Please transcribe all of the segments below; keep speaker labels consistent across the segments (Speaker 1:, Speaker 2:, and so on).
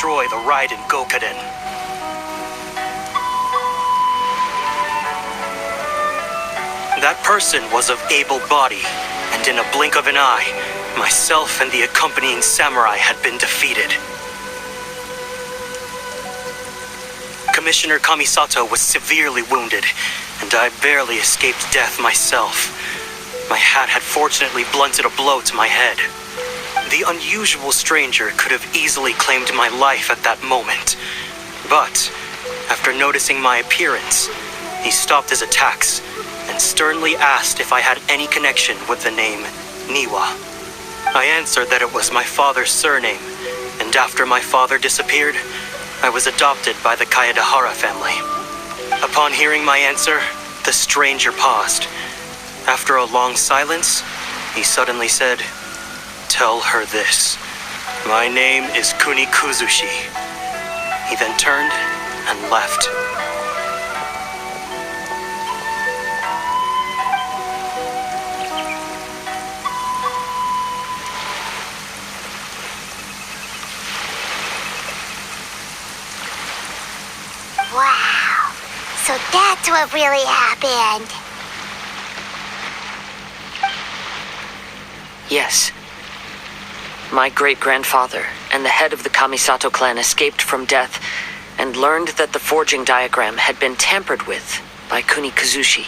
Speaker 1: destroy the Raiden Gokaden. That person was of able body, and in a blink of an eye, myself and the accompanying samurai had been defeated. Commissioner Kamisato was severely wounded, and I barely escaped death myself. My hat had fortunately blunted a blow to my head. The unusual stranger could have easily claimed my life at that moment. But, after noticing my appearance, he stopped his attacks and sternly asked if I had any connection with the name Niwa. I answered that it was my father's surname, and after my father disappeared, I was adopted by the Kayadahara family. Upon hearing my answer, the stranger paused. After a long silence, he suddenly said, "Tell her this. My name is Kuni Kuzushi." He then turned and left.
Speaker 2: Wow, so that's what really happened.
Speaker 3: Yes. My great-grandfather and the head of the Kamisato clan escaped from death and learned that the forging diagram had been tampered with by Kuni Kuzushi.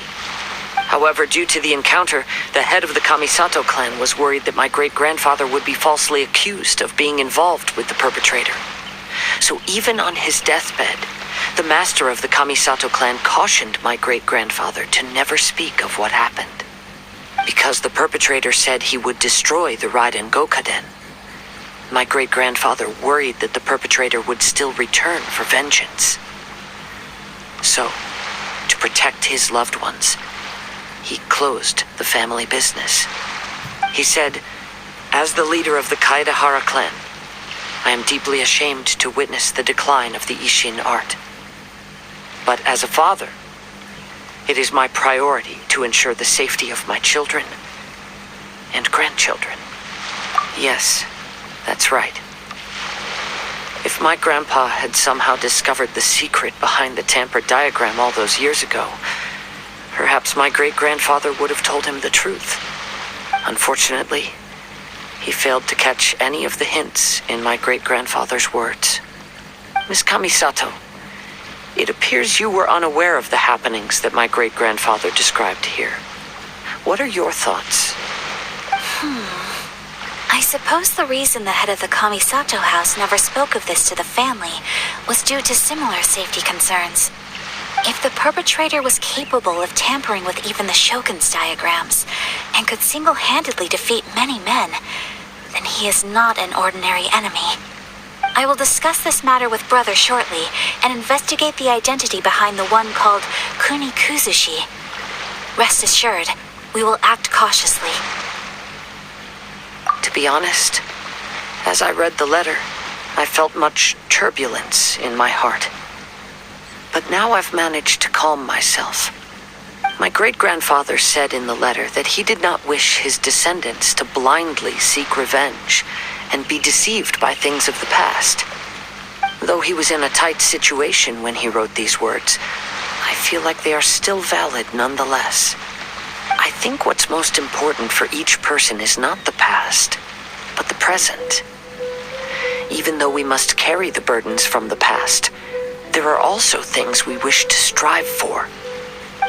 Speaker 3: However, due to the encounter, the head of the Kamisato clan was worried that my great-grandfather would be falsely accused of being involved with the perpetrator. So even on his deathbed, the master of the Kamisato clan cautioned my great-grandfather to never speak of what happened. Because the perpetrator said he would destroy the Raiden Gokaden, my great-grandfather worried that the perpetrator would still return for vengeance. So, to protect his loved ones, he closed the family business. He said, "As the leader of the Kayadahara clan, I am deeply ashamed to witness the decline of the Ishin art. But as a father, it is my priority to ensure the safety of my children and grandchildren." Yes, that's right. If my grandpa had somehow discovered the secret behind the tampered diagram all those years ago, perhaps my great-grandfather would have told him the truth. Unfortunately, he failed to catch any of the hints in my great-grandfather's words. Miss Kamisato, it appears you were unaware of the happenings that my great-grandfather described here. What are your thoughts?
Speaker 4: I suppose the reason the head of the Kamisato house never spoke of this to the family was due to similar safety concerns. If the perpetrator was capable of tampering with even the Shogun's diagrams and could single-handedly defeat many men, then he is not an ordinary enemy. I will discuss this matter with Brother shortly and investigate the identity behind the one called Kuni Kuzushi. Rest assured, we will act cautiously.
Speaker 3: To be honest, as I read the letter, I felt much turbulence in my heart. But now I've managed to calm myself. My great-grandfather said in the letter that he did not wish his descendants to blindly seek revenge and be deceived by things of the past. Though he was in a tight situation when he wrote these words, I feel like they are still valid nonetheless. I think what's most important for each person is not the past, but the present. Even though we must carry the burdens from the past, there are also things we wish to strive for.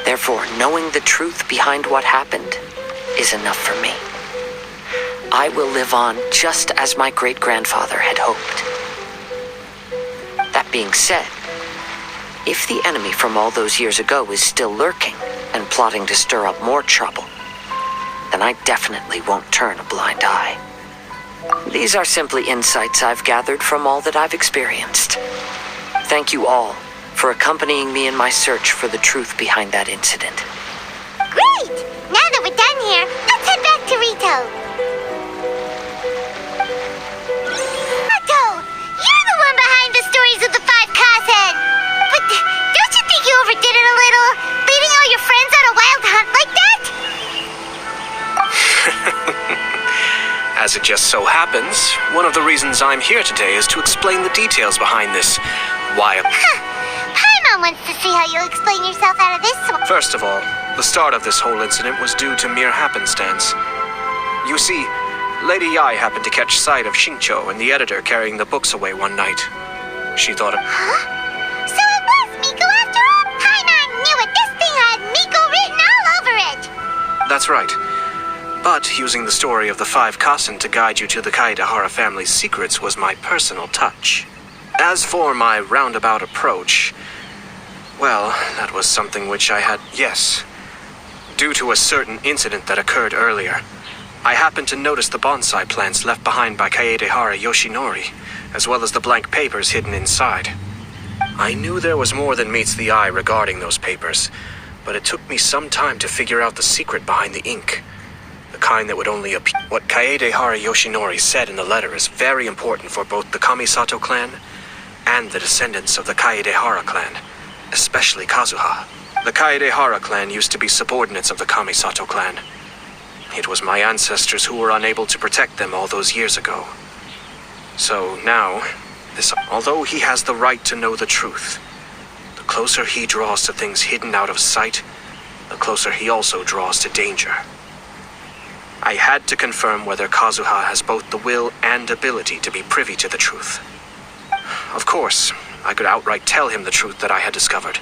Speaker 3: Therefore, knowing the truth behind what happened is enough for me. I will live on just as my great-grandfather had hoped. That being said, if the enemy from all those years ago is still lurking and plotting to stir up more trouble, then I definitely won't turn a blind eye. These are simply insights I've gathered from all that I've experienced. Thank you all for accompanying me in my search for the truth behind that incident.
Speaker 2: Great! Now that we're done here, let's head back to Rito. Otto, you're the one behind the stories of the Five Kazen. But don't you think you overdid it a little, leading all your friends on a wild hunt like that?
Speaker 1: As a
Speaker 5: Just so happens, one of the reasons I'm here today is to explain the details behind this wild...
Speaker 2: Paimon wants to see how you'll explain yourself out of this one.
Speaker 5: First of all, the start of this whole incident was due to mere happenstance. You see, Lady Yai happened to catch sight of Xingqiu and the editor carrying the books away one night. She thought it...
Speaker 2: Huh? So it was Miko after all? Paimon knew it. This thing had Miko written all over it.
Speaker 5: That's right. But using the story of the 5 Kasen to guide you to the Kaedehara family's secrets was my personal touch. As for my roundabout approach, well, that was something which I had... Yes. Due to a certain incident that occurred earlier, I happened to notice the bonsai plants left behind by Kaedehara Yoshinori, as well as the blank papers hidden inside. I knew there was more than meets the eye regarding those papers, but it took me some time to figure out the secret behind the ink. The kind that would only appear. What Kaedehara Yoshinori said in the letter is very important for both the Kamisato clan and the descendants of the Kaedehara clan, especially Kazuha. The Kaedehara clan used to be subordinates of the Kamisato clan. It was my ancestors who were unable to protect them all those years ago. So now, although he has the right to know the truth, the closer he draws to things hidden out of sight, the closer he also draws to danger. I had to confirm whether Kazuha has both the will and ability to be privy to the truth. Of course, I could outright tell him the truth that I had discovered,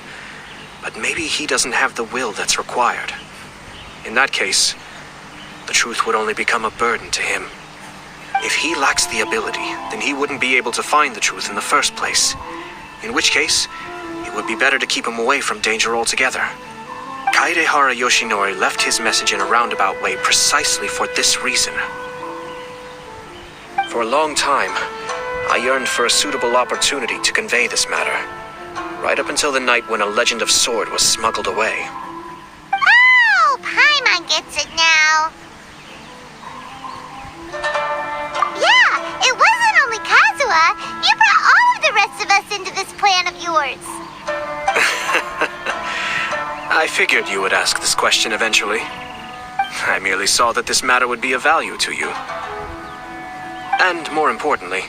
Speaker 5: but maybe he doesn't have the will that's required. In that case, the truth would only become a burden to him. If he lacks the ability, then he wouldn't be able to find the truth in the first place, in which case, it would be better to keep him away from danger altogether. Kaedehara Yoshinori left his message in a roundabout way precisely for this reason. For a long time, I yearned for a suitable opportunity to convey this matter, right up until the night when a legend of sword was smuggled away.
Speaker 2: Oh, Paimon gets it now. Yeah, it wasn't only Kazuha. You brought all of the rest of us into this plan of yours.
Speaker 5: I figured you would ask this question eventually. I merely saw that this matter would be of value to you. And more importantly,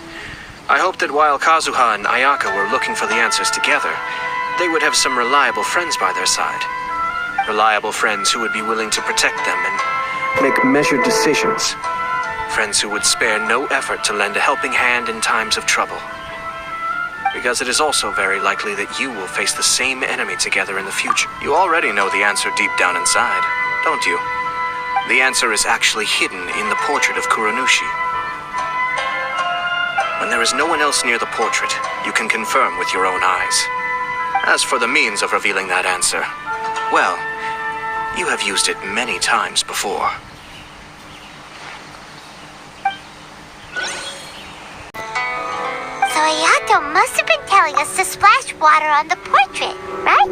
Speaker 5: I hoped that while Kazuha and Ayaka were looking for the answers together, they would have some reliable friends by their side. Reliable friends who would be willing to protect them and make measured decisions. Friends who would spare no effort to lend a helping hand in times of trouble. Because it is also very likely that you will face the same enemy together in the future. You already know the answer deep down inside, don't you? The answer is actually hidden in the portrait of Kuronushi. When there is no one else near the portrait, you can confirm with your own eyes. As for the means of revealing that answer, well, you have used it many times before.
Speaker 2: So Ayato must have been telling us to splash water on the portrait, right?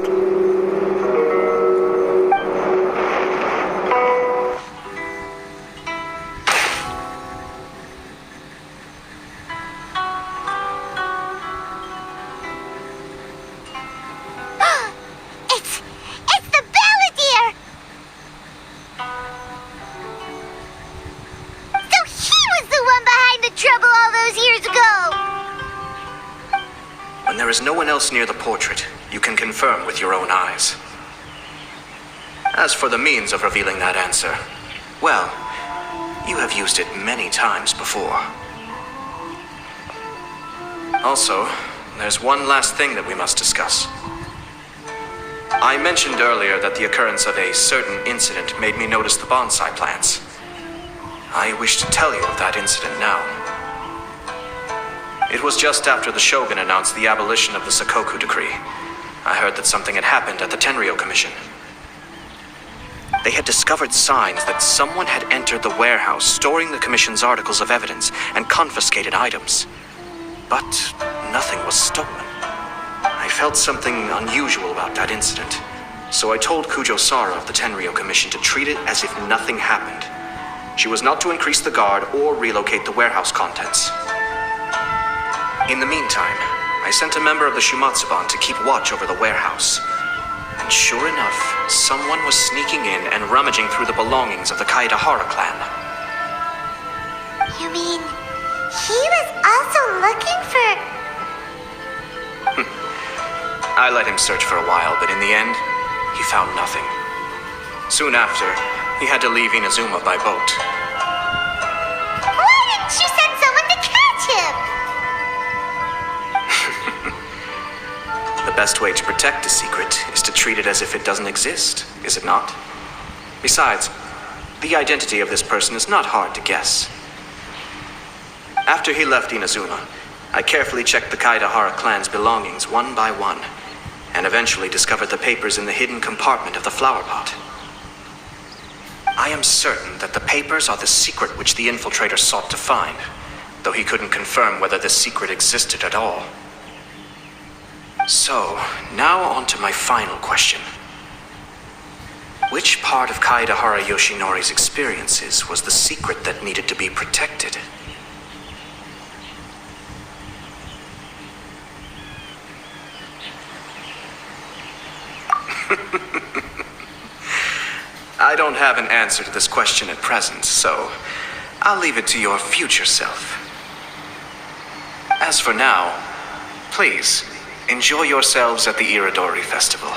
Speaker 2: It's the Balladeer! So he was the one behind the trouble all those years ago!
Speaker 5: When there is no one else near the portrait, you can confirm with your own eyes. As for the means of revealing that answer, well, you have used it many times before. Also, there's one last thing that we must discuss. I mentioned earlier that the occurrence of a certain incident made me notice the bonsai plants. I wish to tell you of that incident now. It was just after the Shogun announced the abolition of the Sakoku decree. I heard that something had happened at the Tenryou Commission. They had discovered signs that someone had entered the warehouse storing the Commission's articles of evidence and confiscated items. But nothing was stolen. I felt something unusual about that incident, so I told Kujo-Sara of the Tenryou Commission to treat it as if nothing happened. She was not to increase the guard or relocate the warehouse contents. In the meantime, I sent a member of the Shumatsuban to keep watch over the warehouse. And sure enough, someone was sneaking in and rummaging through the belongings of the Kaedehara clan.
Speaker 2: You mean he was also looking for...
Speaker 5: I let him search for a while, but in the end, he found nothing. Soon after, he had to leave Inazuma by boat.
Speaker 2: Why didn't you send someone to catch him?
Speaker 5: The best way to protect a secret is to treat it as if it doesn't exist, is it not? Besides, the identity of this person is not hard to guess. After he left Inazuma, I carefully checked the Kaidahara clan's belongings one by one, and eventually discovered the papers in the hidden compartment of the flower pot. I am certain that the papers are the secret which the infiltrator sought to find, though he couldn't confirm whether the secret existed at all. So, now on to my final question. Which part of Kaidahara Yoshinori's experiences was the secret that needed to be protected? I don't have an answer to this question at present, so I'll leave it to your future self. As for now, please, enjoy yourselves at the Iridori Festival.